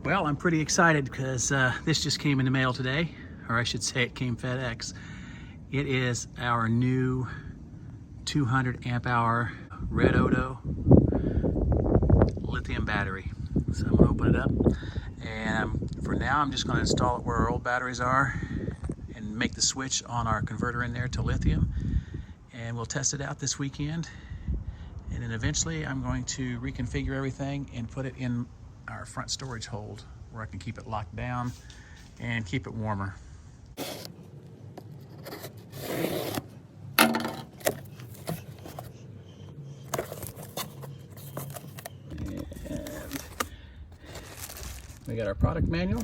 Well, I'm pretty excited because this just came in the mail today, or I should say it came FedEx. It is our new 200 amp hour Redodo Lithium battery. So I'm gonna open it up, and for now I'm just gonna install it where our old batteries are and make the switch on our converter in there to lithium, and we'll test it out this weekend. And then eventually I'm going to reconfigure everything and put it in our front storage hold where I can keep it locked down and keep it warmer. And we got our product manual.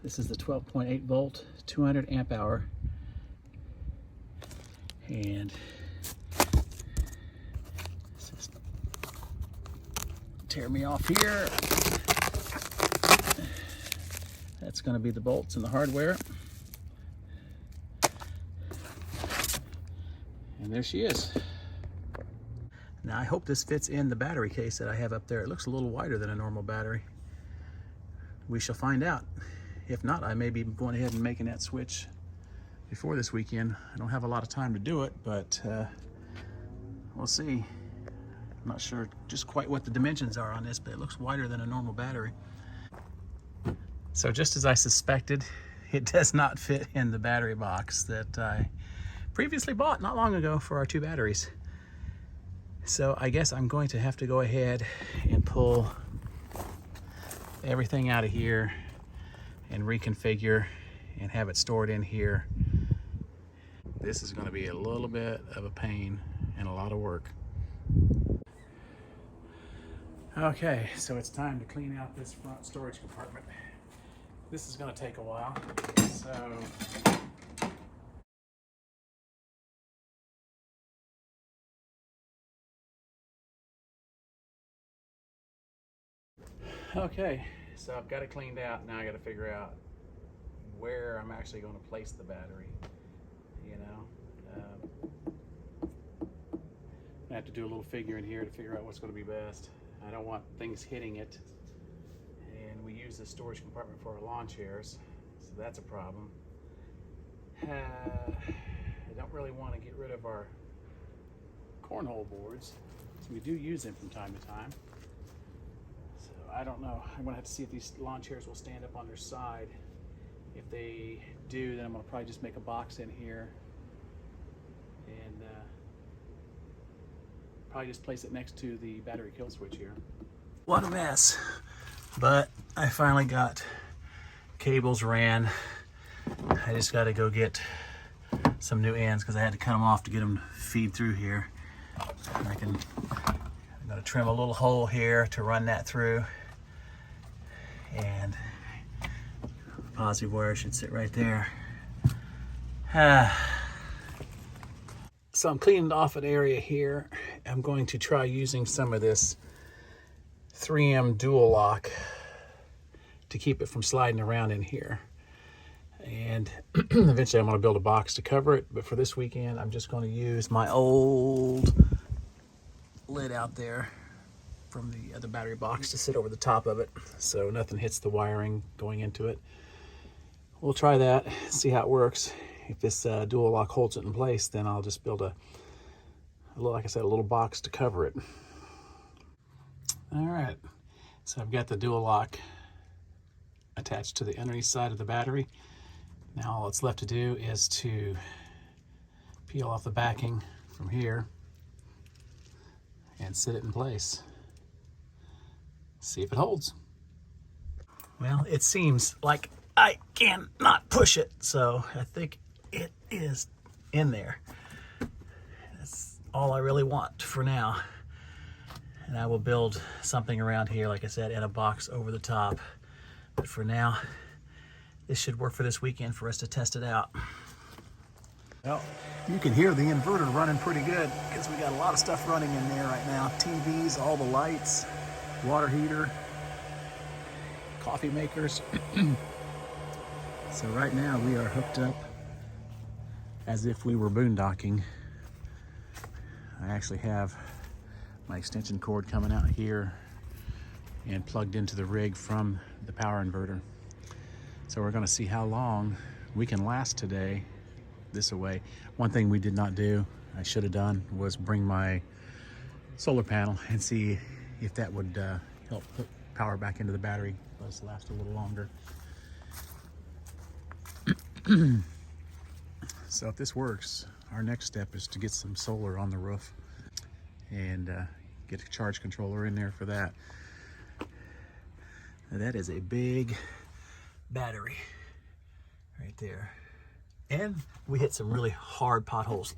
This is the 12.8 volt, 200 amp hour. And just tear me off here. That's going to be the bolts and the hardware. And there she is. Now I hope this fits in the battery case that I have up there. It looks a little wider than a normal battery. We shall find out. If not, I may be going ahead and making that switch before this weekend. I don't have a lot of time to do it, but we'll see. I'm not sure just quite what the dimensions are on this, but it looks wider than a normal battery. So just as I suspected, it does not fit in the battery box that I previously bought not long ago for our two batteries. So I guess I'm going to have to go ahead and pull everything out of here and reconfigure and have it stored in here. This is going to be a little bit of a pain and a lot of work. Okay, so it's time to clean out this front storage compartment. This is going to take a while, so okay, so I've got it cleaned out. Now I got to figure out where I'm actually going to place the battery. You know, I have to do a little figuring here to figure out what's going to be best. I don't want things hitting it, and we use the storage compartment for our lawn chairs, so that's a problem. I don't really want to get rid of our cornhole boards, so we do use them from time to time. So I don't know. I'm going to have to see if these lawn chairs will stand up on their side. If they do, then I'm going to probably just make a box in here and probably just place it next to the battery kill switch here. What a mess, but I finally got cables ran. I just got to go get some new ends because I had to cut them off to get them to feed through here. I'm going to trim a little hole here to run that through, and positive wire should sit right there. So I'm cleaning off an area here. I'm going to try using some of this 3M dual lock to keep it from sliding around in here. And eventually I'm going to build a box to cover it, but for this weekend I'm just going to use my old lid out there from the other battery box to sit over the top of it so nothing hits the wiring going into it. We'll try that, see how it works. If this dual lock holds it in place, then I'll just build like I said, a little box to cover it. All right, so I've got the dual lock attached to the underneath side of the battery. Now all that's left to do is to peel off the backing from here and sit it in place. See if it holds. Well, it seems like I cannot push it, so I think it is in there. That's all I really want for now. And I will build something around here, like I said, in a box over the top. But for now, this should work for this weekend for us to test it out. Well, you can hear the inverter running pretty good because we got a lot of stuff running in there right now. TVs, all the lights, water heater, coffee makers. So right now we are hooked up as if we were boondocking. I actually have my extension cord coming out here and plugged into the rig from the power inverter. So we're going to see how long we can last today this away. One thing we did not do, I should have done, was bring my solar panel and see if that would help put power back into the battery, let us last a little longer. So if this works, our next step is to get some solar on the roof and get a charge controller in there for that. Now that is a big battery right there. And we hit some really hard potholes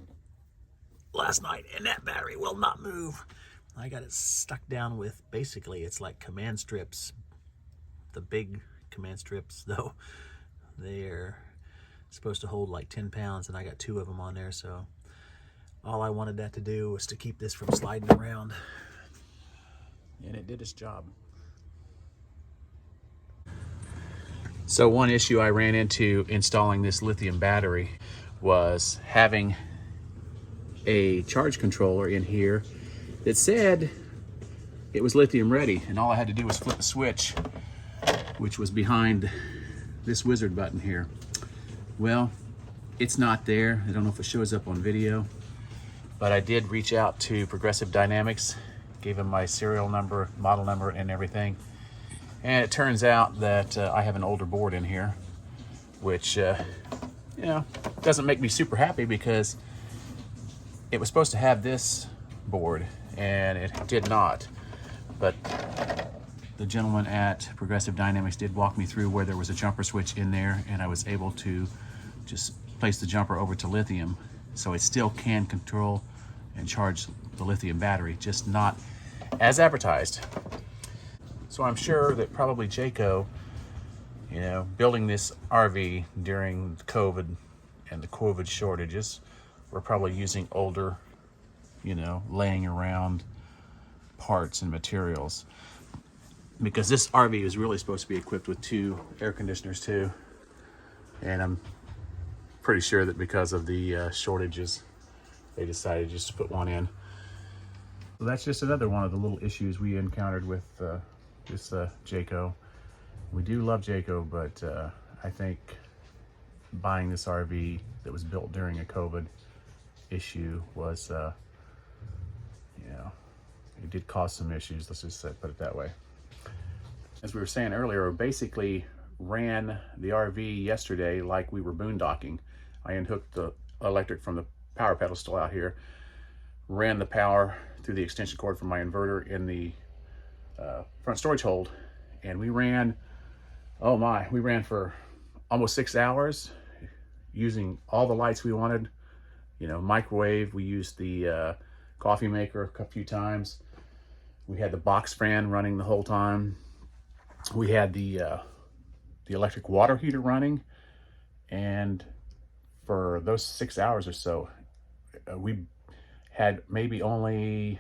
last night, and that battery will not move. I got it stuck down with, basically, it's like command strips. The big command strips, though, they're supposed to hold like 10 pounds, and I got 2 of them on there, so all I wanted that to do was to keep this from sliding around. And it did its job. So one issue I ran into installing this lithium battery was having a charge controller in here that said it was lithium ready, and all I had to do was flip a switch, which was behind this wizard button here. Well, it's not there. I don't know if it shows up on video, but I did reach out to Progressive Dynamics, gave them my serial number, model number, and everything. And it turns out that I have an older board in here, which, you know, doesn't make me super happy because it was supposed to have this board and it did not. But the gentleman at Progressive Dynamics did walk me through where there was a jumper switch in there, and I was able to just place the jumper over to lithium, so it still can control and charge the lithium battery, just not as advertised. So I'm sure that probably Jayco, you know, building this RV during COVID and the COVID shortages, we're probably using older, you know, laying around parts and materials. Because this RV is really supposed to be equipped with 2 air conditioners too. And I'm pretty sure that because of the shortages, they decided just to put one in. So that's just another one of the little issues we encountered with this Jayco. We do love Jayco, but I think buying this RV that was built during a COVID issue was, you know, it did cause some issues, let's just put it that way. As we were saying earlier, we basically ran the RV yesterday like we were boondocking. I unhooked the electric from the power pedestal out here, ran the power through the extension cord from my inverter in the front storage hold, and we ran, oh my, we ran for almost 6 hours using all the lights we wanted. You know, microwave, we used the coffee maker a few times. We had the box fan running the whole time. We had the electric water heater running, and for those 6 hours or so, we had maybe ran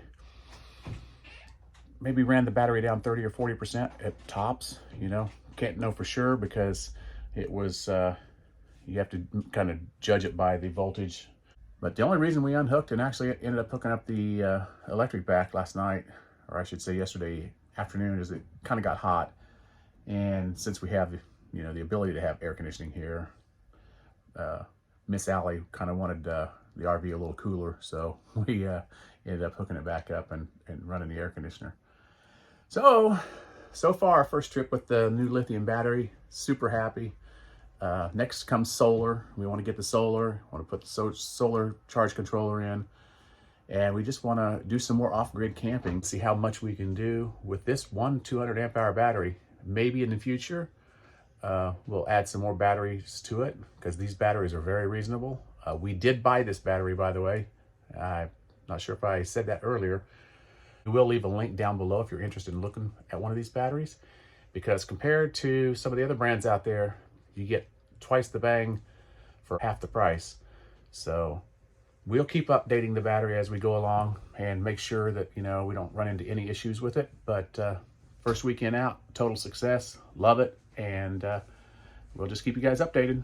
the battery down 30 or 40% at tops. You know, can't know for sure because it was, you have to kind of judge it by the voltage. But the only reason we unhooked and actually ended up hooking up the electric back last night, or I should say yesterday afternoon, is it kind of got hot. And since we have, you know, the ability to have air conditioning here, Miss Allie kind of wanted the RV a little cooler, so we ended up hooking it back up and running the air conditioner. So far, our first trip with the new lithium battery, super happy. Next comes solar. We want to get the solar, want to put the solar charge controller in, and we just want to do some more off-grid camping, see how much we can do with this one 200 amp hour battery. Maybe in the future, we'll add some more batteries to it because these batteries are very reasonable. We did buy this battery, by the way. I'm not sure if I said that earlier. We will leave a link down below if you're interested in looking at one of these batteries, because compared to some of the other brands out there, you get twice the bang for half the price. So we'll keep updating the battery as we go along and make sure that, you know, we don't run into any issues with it. But first weekend out, total success, love it, and we'll just keep you guys updated.